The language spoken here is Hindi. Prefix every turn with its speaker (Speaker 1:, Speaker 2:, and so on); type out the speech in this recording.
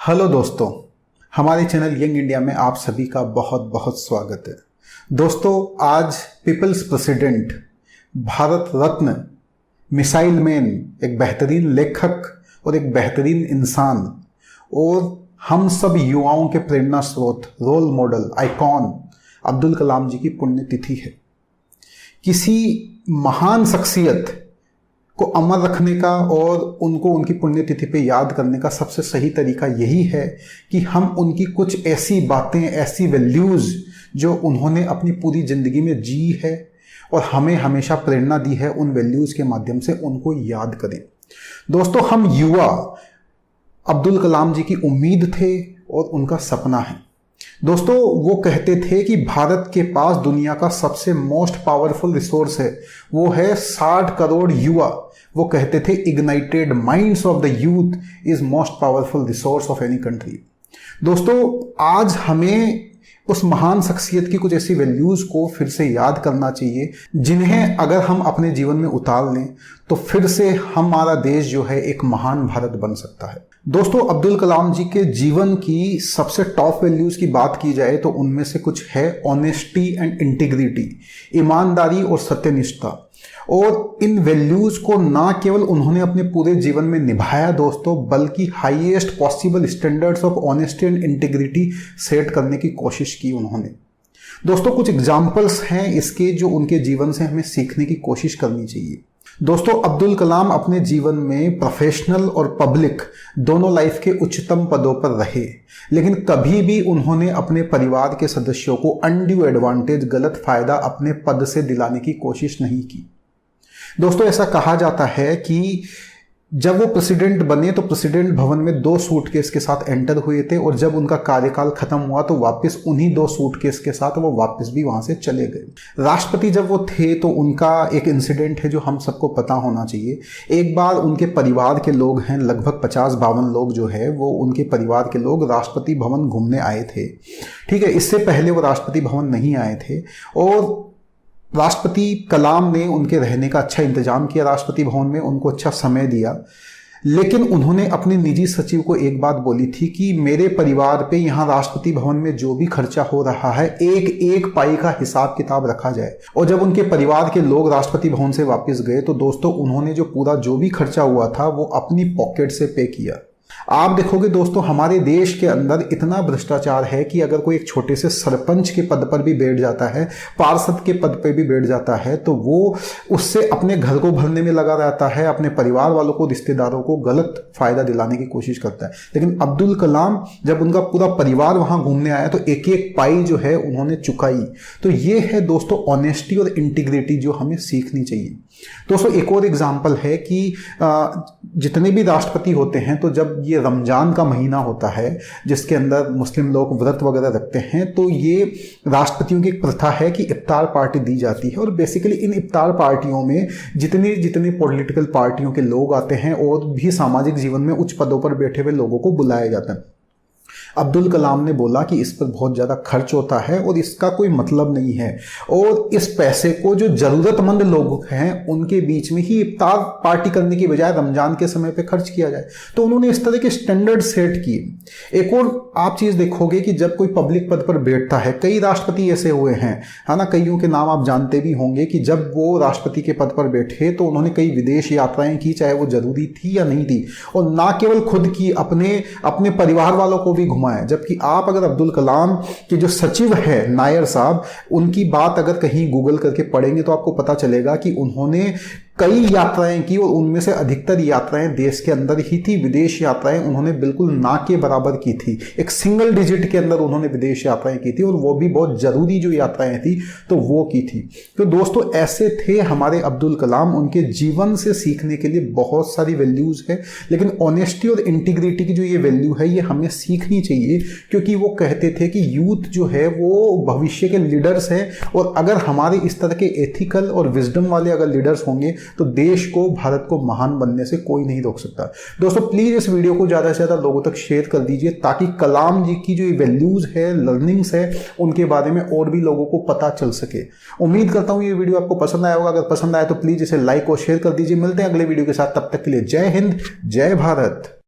Speaker 1: हेलो दोस्तों, हमारे चैनल यंग इंडिया में आप सभी का बहुत बहुत स्वागत है। दोस्तों, आज people's president, Bharat Ratna, missile man, एक बेहतरीन लेखक और एक बेहतरीन इंसान और हम सब युवाओं के प्रेरणा स्रोत, role model, icon Abdul Kalam जी की पुण्यतिथि है। किसी महान शख्सियत को अमर रखने का और उनको उनकी पुण्यतिथि पे याद करने का सबसे सही तरीका यही है कि हम उनकी कुछ ऐसी बातें, ऐसी वैल्यूज़ जो उन्होंने अपनी पूरी ज़िंदगी में जी है और हमें हमेशा प्रेरणा दी है, उन वैल्यूज़ के माध्यम से उनको याद करें। दोस्तों, हम युवा अब्दुल कलाम जी की उम्मीद थे और उनका सपना है। दोस्तों, वो कहते थे कि भारत के पास दुनिया का सबसे मोस्ट पावरफुल रिसोर्स है, वो है 60 करोड़ युवा। वो कहते थे ignited minds of the youth is most powerful resource of any country. दोस्तों, आज हमें उस महान शख्सियत की कुछ ऐसी वैल्यूज़ को फिर से याद करना चाहिए जिन्हें अगर हम अपने जीवन में उतार लें तो फिर से हमारा देश जो है एक महान भारत बन सकता है। दोस्तों, अब्दुल कलाम जी के जीवन की सबसे टॉप वैल्यूज़ की बात की जाए तो उनमें से कुछ है ऑनेस्टी एंड इंटीग्रिटी, ईमानदारी और सत्यनिष्ठा। और इन वैल्यूज़ को ना केवल उन्होंने अपने पूरे जीवन में निभाया दोस्तों, बल्कि highest possible standards of honesty and integrity set करने की कोशिश की उन्होंने। दोस्तों, कुछ एग्जाम्पल्स हैं इसके जो उनके जीवन से हमें सीखने की कोशिश करनी चाहिए। दोस्तों, अब्दुल कलाम अपने जीवन में प्रोफेशनल और पब्लिक दोनों लाइफ के उच्चतम पदों पर रहे, लेकिन कभी भी उन्होंने अपने परिवार के सदस्यों को अनड्यू एडवांटेज, गलत फायदा अपने पद से दिलाने की कोशिश नहीं की। दोस्तों, ऐसा कहा जाता है कि जब वो प्रेसिडेंट बने तो प्रेसिडेंट भवन में 2 सूटकेस के साथ एंटर हुए थे और जब उनका कार्यकाल खत्म हुआ तो वापस उन्हीं 2 सूटकेस के साथ वो वापस भी वहां से चले गए। राष्ट्रपति जब वो थे तो उनका एक इंसिडेंट है जो हम सबको पता होना चाहिए। एक बार उनके परिवार के लोग हैं, लगभग 50-52 लोग जो है वो उनके परिवार के लोग राष्ट्रपति भवन घूमने आए थे। ठीक है, इससे पहले वो राष्ट्रपति भवन नहीं आए थे और राष्ट्रपति कलाम ने उनके रहने का अच्छा इंतजाम किया, राष्ट्रपति भवन में उनको अच्छा समय दिया। लेकिन उन्होंने अपने निजी सचिव को एक बात बोली थी कि मेरे परिवार पे यहाँ राष्ट्रपति भवन में जो भी खर्चा हो रहा है, एक एक पाई का हिसाब किताब रखा जाए। और जब उनके परिवार के लोग राष्ट्रपति भवन से वापस गए तो दोस्तों उन्होंने जो भी खर्चा हुआ था वो अपनी पॉकेट से पे किया। आप देखोगे दोस्तों, हमारे देश के अंदर इतना भ्रष्टाचार है कि अगर कोई एक छोटे से सरपंच के पद पर भी बैठ जाता है, पार्षद के पद पर भी बैठ जाता है, तो वो उससे अपने घर को भरने में लगा रहता है, अपने परिवार वालों को, रिश्तेदारों को गलत फायदा दिलाने की कोशिश करता है। लेकिन अब्दुल कलाम, जब उनका पूरा परिवार वहां घूमने आया तो एक एक पाई जो है उन्होंने चुकाई। तो ये है दोस्तों ऑनेस्टी और इंटीग्रिटी जो हमें सीखनी चाहिए। दोस्तों, एक और एग्जाम्पल है कि जितने भी राष्ट्रपति होते हैं तो जब ये रमजान का महीना होता है जिसके अंदर मुस्लिम लोग व्रत वगैरह रखते हैं, तो ये राष्ट्रपतियों की एक प्रथा है कि इफ्तार पार्टी दी जाती है। और बेसिकली इन इफ्तार पार्टियों में जितनी पॉलिटिकल पार्टियों के लोग आते हैं और भी सामाजिक जीवन में उच्च पदों पर बैठे हुए लोगों को बुलाया जाता है। अब्दुल कलाम ने बोला कि इस पर बहुत ज़्यादा खर्च होता है और इसका कोई मतलब नहीं है और इस पैसे को जो ज़रूरतमंद लोग हैं उनके बीच में ही इफ्तार पार्टी करने की बजाय रमजान के समय पे खर्च किया जाए। तो उन्होंने इस तरह के स्टैंडर्ड सेट किए। एक और आप चीज़ देखोगे कि जब कोई पब्लिक पद पर बैठता है, कई राष्ट्रपति ऐसे हुए हैं, है ना, कईयों के नाम आप जानते भी होंगे कि जब वो राष्ट्रपति के पद पर बैठे तो उन्होंने कई विदेश यात्राएं की, चाहे वो जरूरी थी या नहीं थी, और ना केवल खुद की, अपने परिवार वालों को भी घुमाया। जबकि आप अगर अब्दुल कलाम के जो सचिव है नायर साहब, उनकी बात अगर कहीं गूगल करके पढ़ेंगे तो आपको पता चलेगा कि उन्होंने कई यात्राएं की और उनमें से अधिकतर यात्राएं देश के अंदर ही थी। विदेश यात्राएं उन्होंने बिल्कुल ना के बराबर की थी। एक सिंगल डिजिट के अंदर उन्होंने विदेश यात्राएं की थी और वो भी बहुत जरूरी जो यात्राएं थी तो वो की थी। तो दोस्तों, ऐसे थे हमारे अब्दुल कलाम। उनके जीवन से सीखने के लिए बहुत सारी वैल्यूज है, लेकिन ऑनेस्टी और इंटीग्रिटी की जो ये वैल्यू है ये हमें सीखनी चाहिए, क्योंकि वो कहते थे कि यूथ जो है वो भविष्य के लीडर्स हैं और अगर हमारे इस तरह के एथिकल और विजडम वाले अगर लीडर्स होंगे तो देश को, भारत को महान बनने से कोई नहीं रोक सकता। दोस्तों, प्लीज इस वीडियो को ज्यादा से ज्यादा लोगों तक शेयर कर दीजिए ताकि कलाम जी की जो वैल्यूज है, लर्निंग्स है, उनके बारे में और भी लोगों को पता चल सके। उम्मीद करता हूं ये वीडियो आपको पसंद आया होगा। अगर पसंद आया तो प्लीज इसे लाइक और शेयर कर दीजिए। मिलते हैं अगले वीडियो के साथ, तब तक के लिए जय हिंद, जय भारत।